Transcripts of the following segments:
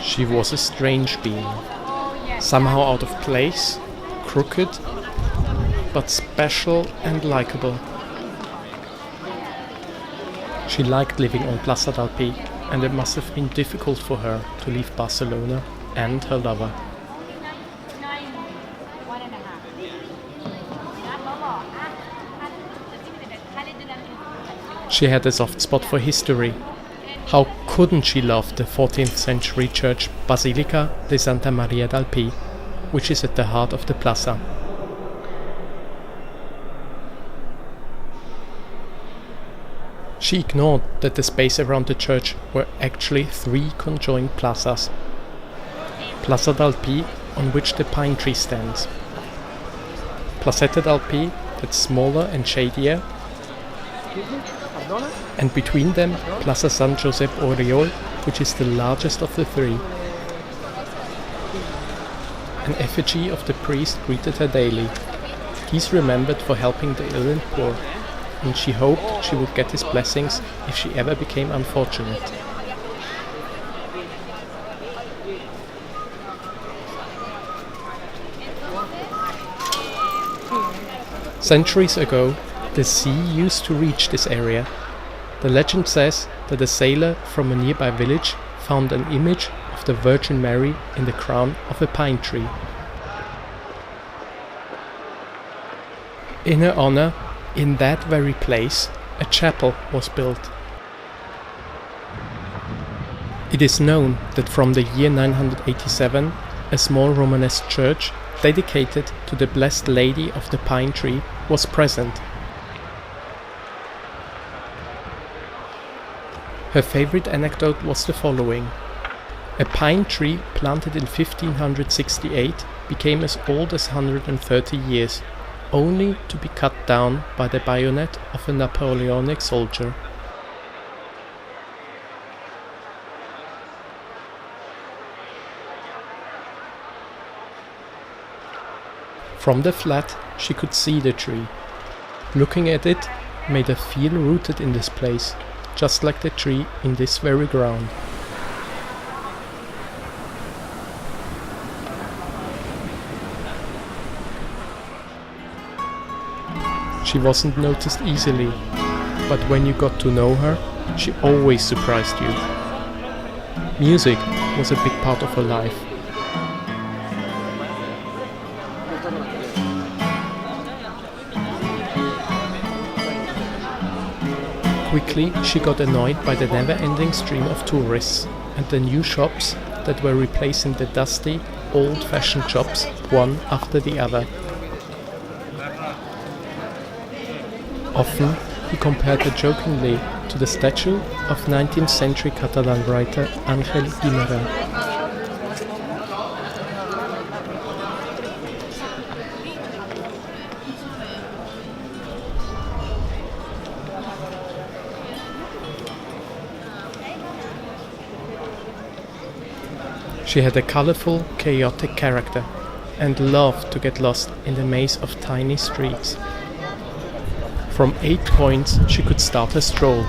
She was a strange being, somehow out of place, crooked, but special and likable. She liked living on Plaça del Pi, and it must have been difficult for her to leave Barcelona and her lover. She had a soft spot for history. How couldn't she love the 14th century church Basilica de Santa Maria del Pi, which is at the heart of the plaza. She ignored that the space around the church were actually 3 conjoined plazas. Plaça del Pi, on which the pine tree stands. Placeta del Pi, that's smaller and shadier. And between them, Plaza San Josep Oriol, which is the largest of the 3. An effigy of the priest greeted her daily. He's remembered for helping the ill and poor, and she hoped she would get his blessings if she ever became unfortunate. Centuries ago, the sea used to reach this area. The legend says that a sailor from a nearby village found an image of the Virgin Mary in the crown of a pine tree. In her honor, in that very place, a chapel was built. It is known that from the year 987, a small Romanesque church dedicated to the Blessed Lady of the Pine Tree was present. Her favorite anecdote was the following. A pine tree planted in 1568 became as old as 130 years, only to be cut down by the bayonet of a Napoleonic soldier. From the flat, she could see the tree. Looking at it made her feel rooted in this place, just like the tree in this very ground. She wasn't noticed easily, but when you got to know her, she always surprised you. Music was a big part of her life. Quickly, she got annoyed by the never-ending stream of tourists and the new shops that were replacing the dusty, old-fashioned shops one after the other. Often, he compared her jokingly to the statue of 19th century Catalan writer Ángel Guimerà. She had a colorful, chaotic character and loved to get lost in the maze of tiny streets. From 8 points she could start a stroll.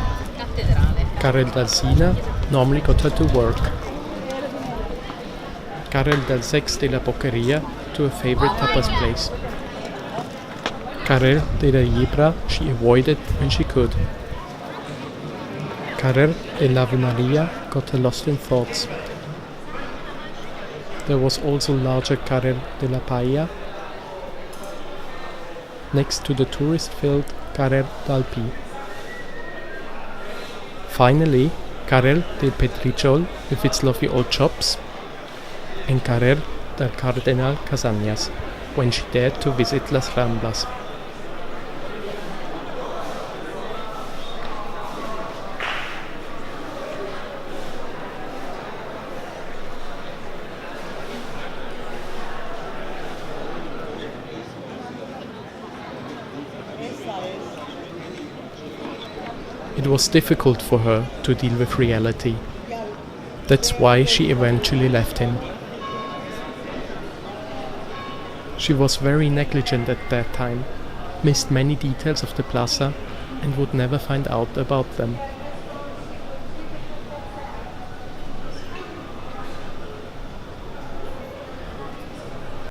Carril d'Alsina normally got her to work. Carril del Sex de la Boqueria to a favorite tapas place. Carril de la Yebra she avoided when she could. Carril de la Ave Maria got her lost in thoughts. There was also larger Carril de la Paella, next to the tourist-filled Carril del Pi. Finally, Carril del Petrijol with its lovely old shops, and Carril del Cardenal Casañas, when she dared to visit Las Ramblas. It was difficult for her to deal with reality. That's why she eventually left him. She was very negligent at that time, missed many details of the plaza, and would never find out about them.